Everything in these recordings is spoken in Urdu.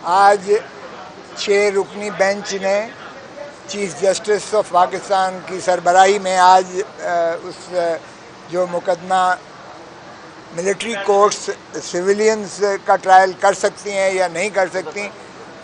آج 6 رکنی بینچ نے چیف جسٹس آف پاکستان کی سربراہی میں آج اس جو مقدمہ ملٹری کورٹس سویلینز کا ٹرائل کر سکتی ہیں یا نہیں کر سکتی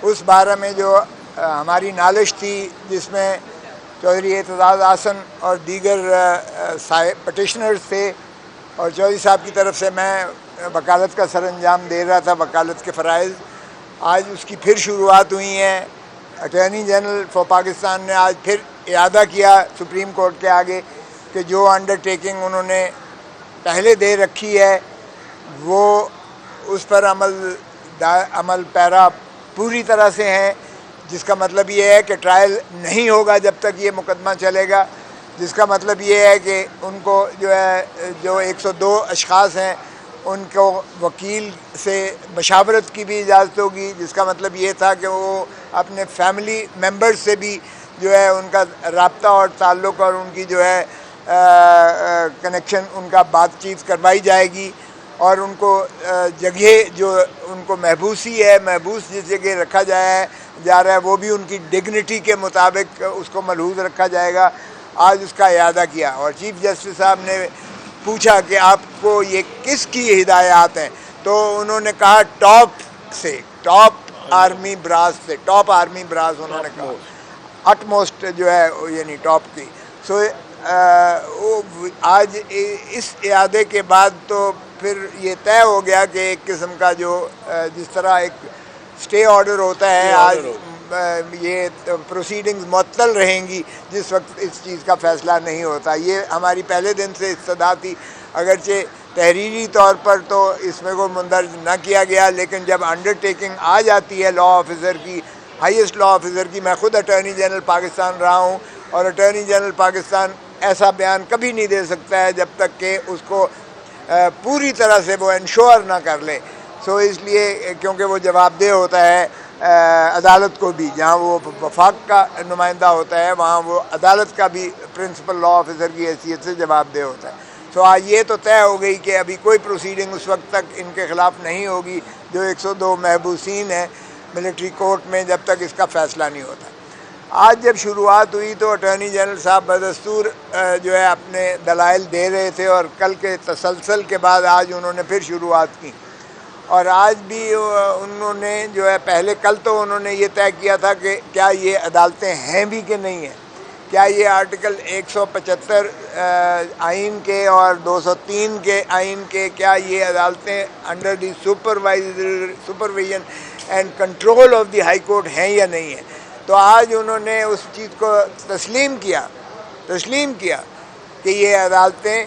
اس بارے میں جو ہماری نالش تھی، جس میں چودھری اعتزاز احسن اور دیگر پٹیشنرز تھے، اور چودھری صاحب کی طرف سے میں وکالت کا سر انجام دے رہا تھا، وکالت کے فرائض، آج اس کی پھر شروعات ہوئی ہیں۔ اٹارنی جنرل فار پاکستان نے آج پھر اعادہ کیا سپریم کورٹ کے آگے کہ جو انڈر ٹیکنگ انہوں نے پہلے دے رکھی ہے وہ اس پر عمل پیرا پوری طرح سے ہیں، جس کا مطلب یہ ہے کہ ٹرائل نہیں ہوگا جب تک یہ مقدمہ چلے گا، جس کا مطلب یہ ہے کہ ان کو جو 102 اشخاص ہیں ان کو وکیل سے مشاورت کی بھی اجازت ہوگی، جس کا مطلب یہ تھا کہ وہ اپنے فیملی ممبرز سے بھی جو ہے ان کا رابطہ اور تعلق اور ان کی جو ہے کنیکشن، ان کا بات چیت کروائی جائے گی، اور ان کو جگہ جو ان کو محبوس جس جگہ رکھا جا رہا ہے وہ بھی ان کی ڈگنیٹی کے مطابق اس کو ملحوظ رکھا جائے گا۔ آج اس کا اعادہ کیا اور چیف جسٹس صاحب نے پوچھا کہ آپ کو یہ کس کی ہدایات ہیں، تو انہوں نے کہا ٹاپ آرمی براس انہوں نے کہا اٹ موسٹ جو ہے یعنی ٹاپ کی۔ سو آج اس اعادے کے بعد تو پھر یہ طے ہو گیا کہ ایک قسم کا جو جس طرح ایک اسٹے آرڈر ہوتا ہے، آج یہ پروسیڈنگز معطل رہیں گی جس وقت اس چیز کا فیصلہ نہیں ہوتا۔ یہ ہماری پہلے دن سے استدعا تھی، اگرچہ تحریری طور پر تو اس میں کوئی مندرج نہ کیا گیا، لیکن جب انڈر ٹیکنگ آ جاتی ہے لا آفیسر کی، ہائیسٹ لا آفیسر کی، میں خود اٹارنی جنرل پاکستان رہا ہوں، اور اٹارنی جنرل پاکستان ایسا بیان کبھی نہیں دے سکتا ہے جب تک کہ اس کو پوری طرح سے وہ انشور نہ کر لے۔ سو اس لیے کیونکہ وہ جواب دہ ہوتا ہے عدالت کو بھی، جہاں وہ وفاق کا نمائندہ ہوتا ہے وہاں وہ عدالت کا بھی پرنسپل لا آفیسر کی حیثیت سے جواب دہ ہوتا ہے۔ سو آج یہ تو طے ہو گئی کہ ابھی کوئی پروسیڈنگ اس وقت تک ان کے خلاف نہیں ہوگی جو 102 محبوسین ہیں ملٹری کورٹ میں، جب تک اس کا فیصلہ نہیں ہوتا۔ آج جب شروعات ہوئی تو اٹارنی جنرل صاحب بدستور جو ہے اپنے دلائل دے رہے تھے، اور کل کے تسلسل کے بعد آج انہوں نے پھر شروعات کی، اور آج بھی انہوں نے جو ہے پہلے کل تو انہوں نے یہ طے کیا تھا کہ کیا یہ عدالتیں ہیں بھی کہ نہیں ہیں، کیا یہ آرٹیکل 175 آئین کے اور 203 کے آئین کے کیا یہ عدالتیں under the supervision and control of the high court ہیں یا نہیں ہیں۔ تو آج انہوں نے اس چیز کو تسلیم کیا کہ یہ عدالتیں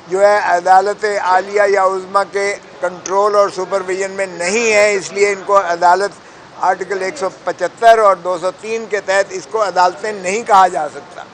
جو ہے عدالت عالیہ یا عظمیٰ کے کنٹرول اور سپرویژن میں نہیں ہیں، اس لیے ان کو عدالت آرٹیکل 175 اور 203 کے تحت اس کو عدالتیں نہیں کہا جا سکتا۔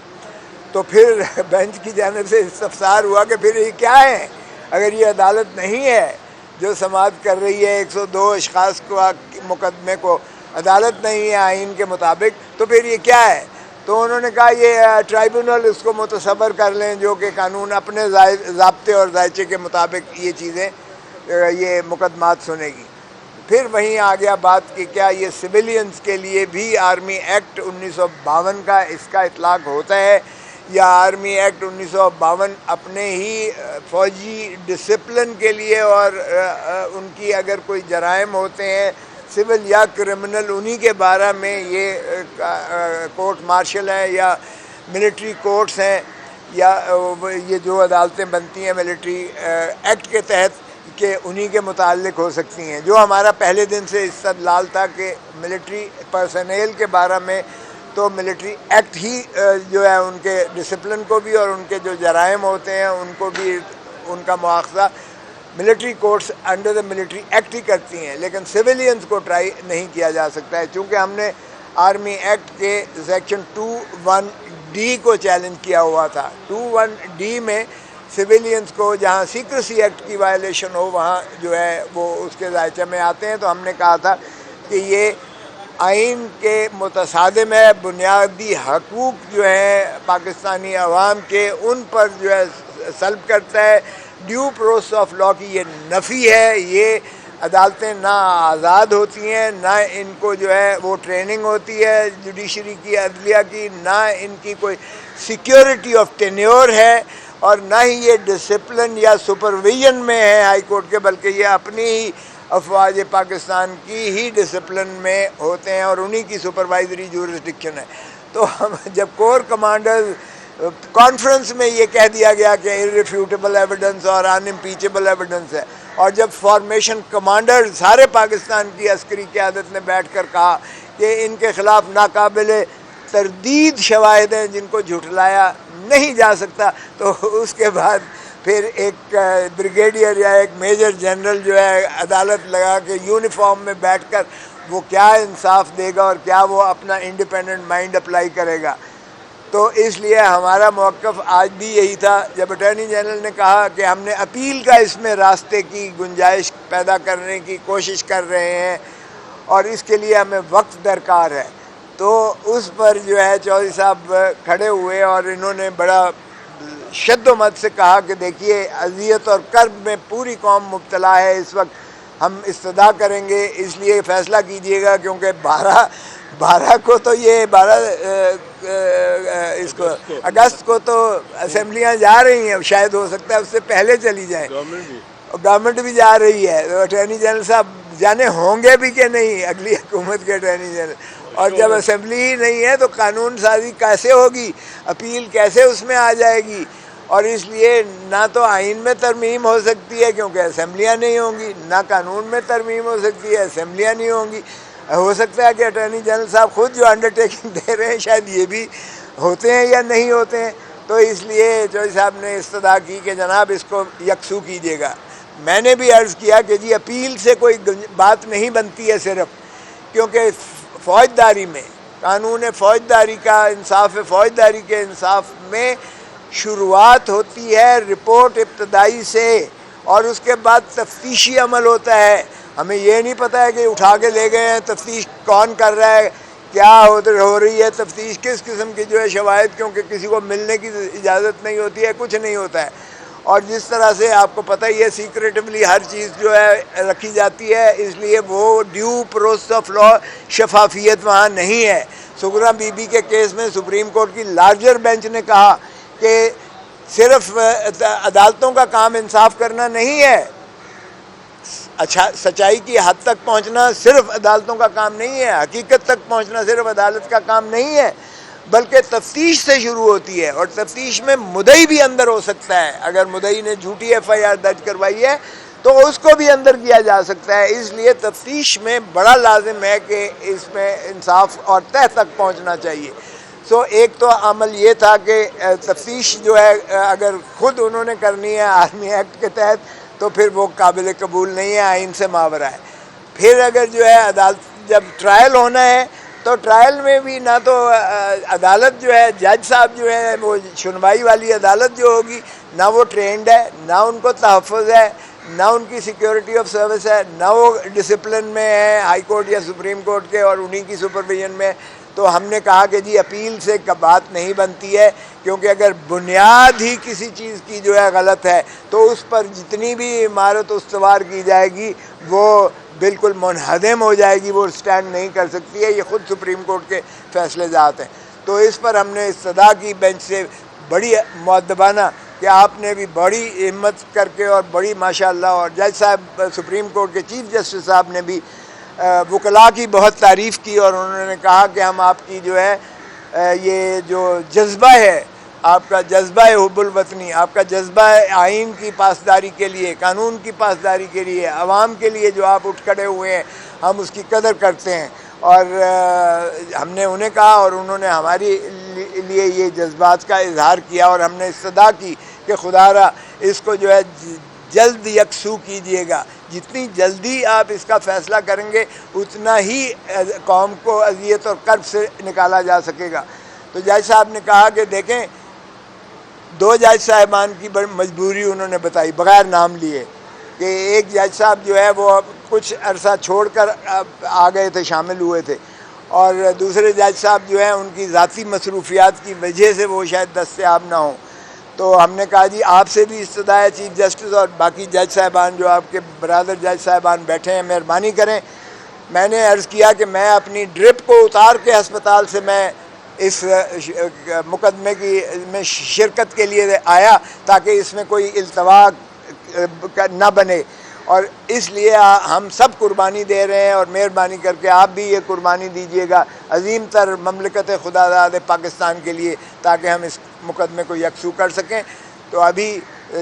تو پھر بینچ کی جانب سے استفسار ہوا کہ پھر یہ کیا ہے؟ اگر یہ عدالت نہیں ہے جو سماعت کر رہی ہے 102 اشخاص کو مقدمے کو، عدالت نہیں ہے آئین کے مطابق، تو پھر یہ کیا ہے؟ تو انہوں نے کہا یہ ٹرائیبونل اس کو متصور کر لیں جو کہ قانون اپنے ضابطے اور ذائچے کے مطابق یہ چیزیں یہ مقدمات سنے گی۔ پھر وہیں آ گیا بات کہ کیا یہ سویلینز کے لیے بھی آرمی ایکٹ 1952 کا اس کا اطلاق ہوتا ہے، یا آرمی ایکٹ 1952 اپنے ہی فوجی ڈسپلن کے لیے اور ان کی اگر کوئی جرائم ہوتے ہیں سول یا کرمنل انہی کے بارے میں یہ کورٹ مارشل ہیں یا ملٹری کورٹس ہیں، یا یہ جو عدالتیں بنتی ہیں ملٹری ایکٹ کے تحت کہ انہی کے متعلق ہو سکتی ہیں، جو ہمارا پہلے دن سے استدلال تھا کہ ملٹری پرسنل کے بارے میں تو ملٹری ایکٹ ہی جو ہے ان کے ڈسپلن کو بھی اور ان کے جو جرائم ہوتے ہیں ان کو بھی ان کا مواخذہ military courts under the military act ہی کرتی ہیں، لیکن سویلینز کو ٹرائی نہیں کیا جا سکتا ہے، چونکہ ہم نے آرمی ایکٹ کے سیکشن 21D کو چیلنج کیا ہوا تھا۔ 21D میں سویلینز کو جہاں سیکریسی ایکٹ کی وائلیشن ہو وہاں جو ہے وہ اس کے ذائچے میں آتے ہیں، تو ہم نے کہا تھا کہ یہ آئین کے متصادم ہے، بنیادی حقوق جو ہیں پاکستانی عوام کے ان پر جو ہے سلب کرتا ہے، ڈیو پروسیس آف لاء کی یہ نفی ہے، یہ عدالتیں نہ آزاد ہوتی ہیں، نہ ان کو جو ہے وہ ٹریننگ ہوتی ہے جوڈیشری کی، عدلیہ کی، نہ ان کی کوئی سیکیورٹی آف ٹینیور ہے، اور نہ ہی یہ ڈسپلن یا سپرویژن میں ہے ہائی کورٹ کے، بلکہ یہ اپنی ہی افواج پاکستان کی ہی ڈسپلن میں ہوتے ہیں اور انہی کی سپروائزری جورسڈکشن ہے۔ تو ہم جب کور کمانڈرز کانفرنس میں یہ کہہ دیا گیا کہ irrefutable ایویڈنس اور unimpeachable ایویڈنس ہے، اور جب فارمیشن کمانڈر سارے پاکستان کی عسکری قیادت نے بیٹھ کر کہا کہ ان کے خلاف ناقابل تردید شواہد ہیں جن کو جھٹلایا نہیں جا سکتا، تو اس کے بعد پھر ایک بریگیڈیئر یا ایک میجر جنرل جو ہے عدالت لگا کے یونیفارم میں بیٹھ کر وہ کیا انصاف دے گا اور کیا وہ اپنا انڈیپینڈنٹ مائنڈ اپلائی کرے گا۔ تو اس لیے ہمارا موقف آج بھی یہی تھا، جب اٹارنی جنرل نے کہا کہ ہم نے اپیل کا اس میں راستے کی گنجائش پیدا کرنے کی کوشش کر رہے ہیں اور اس کے لیے ہمیں وقت درکار ہے، تو اس پر جو ہے چودھری صاحب کھڑے ہوئے اور انہوں نے بڑا شد و مت سے کہا کہ دیکھیے اذیت اور کرب میں پوری قوم مبتلا ہے اس وقت، ہم استدعا کریں گے، اس لیے فیصلہ کیجئے گا، کیونکہ 12 کو تو یہ 12 اس کو اگست کو تو اسمبلیاں جا رہی ہیں، شاید ہو سکتا ہے اس سے پہلے چلی جائیں، گورنمنٹ بھی جا رہی ہے، تو اٹارنی جنرل صاحب جانے ہوں گے بھی کہ نہیں اگلی حکومت کے اٹارنی جنرل، اور جب اسمبلی ہی نہیں ہے تو قانون سازی کیسے ہوگی، اپیل کیسے اس میں آ جائے گی، اور اس لیے نہ تو آئین میں ترمیم ہو سکتی ہے کیونکہ اسمبلیاں نہیں ہوں گی، نہ قانون میں ترمیم ہو سکتی ہے، اسمبلیاں نہیں ہوں گی، ہو سکتا ہے کہ اٹارنی جنرل صاحب خود جو انڈرٹیکنگ دے رہے ہیں شاید یہ بھی ہوتے ہیں یا نہیں ہوتے ہیں، تو اس لیے چودھری صاحب نے استدعا کی کہ جناب اس کو یکسو کیجیے گا۔ میں نے بھی عرض کیا کہ جی اپیل سے کوئی بات نہیں بنتی ہے صرف، کیونکہ فوجداری میں قانون فوجداری کا انصاف فوجداری کے انصاف میں شروعات ہوتی ہے رپورٹ ابتدائی سے، اور اس کے بعد تفتیشی عمل ہوتا ہے۔ ہمیں یہ نہیں پتہ ہے کہ اٹھا کے لے گئے ہیں، تفتیش کون کر رہا ہے، کیا ہو رہی ہے تفتیش، کس قسم کی جو ہے شواہد، کیونکہ کسی کو ملنے کی اجازت نہیں ہوتی ہے، کچھ نہیں ہوتا ہے، اور جس طرح سے آپ کو پتہ ہی ہے سیکریٹولی ہر چیز جو ہے رکھی جاتی ہے، اس لیے وہ ڈیو پروسیس آف لا شفافیت وہاں نہیں ہے۔ سغرا بی بی کے کیس میں سپریم کورٹ کی لارجر بینچ نے کہا کہ صرف عدالتوں کا کام انصاف کرنا نہیں ہے، اچھا سچائی کی حد تک پہنچنا صرف عدالتوں کا کام نہیں ہے، حقیقت تک پہنچنا صرف عدالت کا کام نہیں ہے، بلکہ تفتیش سے شروع ہوتی ہے، اور تفتیش میں مدعی بھی اندر ہو سکتا ہے، اگر مدعی نے جھوٹی ایف آئی آر درج کروائی ہے تو اس کو بھی اندر کیا جا سکتا ہے، اس لیے تفتیش میں بڑا لازم ہے کہ اس میں انصاف اور تہ تک پہنچنا چاہیے۔ ایک تو عمل یہ تھا کہ تفتیش جو ہے اگر خود انہوں نے کرنی ہے آرمی ایکٹ کے تحت تو پھر وہ قابل قبول نہیں ہے، آئین سے ماورا ہے۔ پھر اگر جو ہے عدالت جب ٹرائل ہونا ہے تو ٹرائل میں بھی نہ تو عدالت جو ہے جج صاحب جو ہے وہ سنوائی والی عدالت جو ہوگی نہ وہ ٹرینڈ ہے، نہ ان کو تحفظ ہے، نہ ان کی سیکیورٹی آف سروس ہے، نہ وہ ڈسپلن میں ہے ہائی کورٹ یا سپریم کورٹ کے اور انہی کی سپرویژن میں۔ تو ہم نے کہا کہ جی اپیل سے بات نہیں بنتی ہے، کیونکہ اگر بنیاد ہی کسی چیز کی جو ہے غلط ہے تو اس پر جتنی بھی عمارت استوار کی جائے گی وہ بالکل منہدم ہو جائے گی، وہ سٹینڈ نہیں کر سکتی ہے، یہ خود سپریم کورٹ کے فیصلے ذات ہیں۔ تو اس پر ہم نے استدعا کی بینچ سے بڑی مؤدبانہ کہ آپ نے بھی بڑی ہمت کر کے اور بڑی ماشاءاللہ، اور جج صاحب سپریم کورٹ کے چیف جسٹس صاحب نے بھی وکلاء کی بہت تعریف کی، اور انہوں نے کہا کہ ہم آپ کی جو ہے یہ جو جذبہ ہے، آپ کا جذبہ حب الوطنی، آپ کا جذبہ آئین کی پاسداری کے لیے، قانون کی پاسداری کے لیے، عوام کے لیے جو آپ اٹھ کھڑے ہوئے ہیں، ہم اس کی قدر کرتے ہیں۔ اور ہم نے انہیں کہا اور انہوں نے ہماری لیے یہ جذبات کا اظہار کیا، اور ہم نے استدعا کی کہ خدا را اس کو جو ہے جلد یکسو کیجئے گا، جتنی جلدی آپ اس کا فیصلہ کریں گے اتنا ہی قوم کو اذیت اور کرب سے نکالا جا سکے گا۔ تو جج صاحب نے کہا کہ دیکھیں، 2 جج صاحبان کی بڑی مجبوری انہوں نے بتائی بغیر نام لیے، کہ ایک جج صاحب جو ہے وہ کچھ عرصہ چھوڑ کر آ گئے تھے، شامل ہوئے تھے، اور دوسرے جج صاحب جو ہیں ان کی ذاتی مصروفیات کی وجہ سے وہ شاید دستیاب نہ ہوں۔ تو ہم نے کہا جی آپ سے بھی استدعا ہے چیف جسٹس اور باقی جج صاحبان جو آپ کے برادر جج صاحبان بیٹھے ہیں مہربانی کریں. میں نے عرض کیا کہ میں اپنی ڈرپ کو اتار کے ہسپتال سے میں اس مقدمے کی میں شرکت کے لیے آیا تاکہ اس میں کوئی التوا نہ بنے, اور اس لیے ہم سب قربانی دے رہے ہیں, اور مہربانی کر کے آپ بھی یہ قربانی دیجیے گا عظیم تر مملکت خداداد پاکستان کے لیے تاکہ ہم اس مقدمے کو یکسو کر سکیں. تو ابھی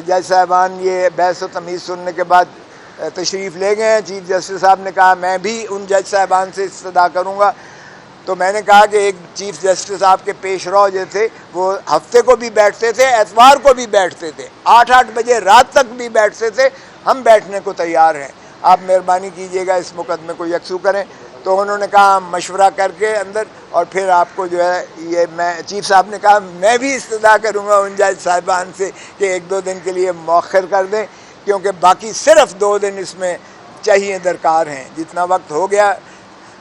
جج صاحبان یہ بحث و تمیز سننے کے بعد تشریف لے گئے ہیں. چیف جسٹس صاحب نے کہا میں بھی ان جج صاحبان سے استدعا کروں گا. تو میں نے کہا کہ ایک چیف جسٹس آپ کے پیش رو جو تھے وہ ہفتے کو بھی بیٹھتے تھے, اتوار کو بھی بیٹھتے تھے, 8 بجے رات تک بھی بیٹھتے تھے. ہم بیٹھنے کو تیار ہیں, آپ مہربانی کیجیے گا اس مقدمے کو یکسو کریں. تو انہوں نے کہا مشورہ کر کے اندر, اور پھر آپ کو جو ہے یہ میں چیف صاحب نے کہا میں بھی استدعا کروں گا ان جج صاحبان سے کہ 1-2 دن کے لیے مؤخر کر دیں, کیونکہ باقی صرف 2 دن اس میں چاہیے درکار ہیں. جتنا وقت ہو گیا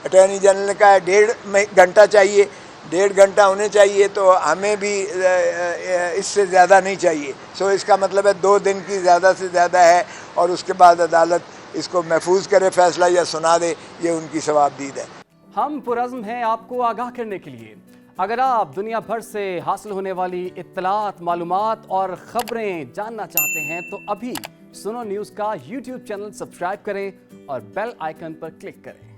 اٹارنی جنرل نے کہا ہے 1.5 گھنٹہ چاہیے, 1.5 گھنٹہ ہونے چاہیے, تو ہمیں بھی اس سے زیادہ نہیں چاہیے. سو اس کا مطلب ہے 2 دن کی زیادہ سے زیادہ ہے, اور اس کے بعد عدالت اس کو محفوظ کرے فیصلہ یا سنا دے, یہ ان کی ثوابدید ہے. ہم پرعزم ہیں آپ کو آگاہ کرنے کے لیے. اگر آپ دنیا بھر سے حاصل ہونے والی اطلاعات, معلومات اور خبریں جاننا چاہتے ہیں تو ابھی سنو نیوز کا YouTube چینل سبسکرائب کریں اور بیل آئیکن پر کلک کریں.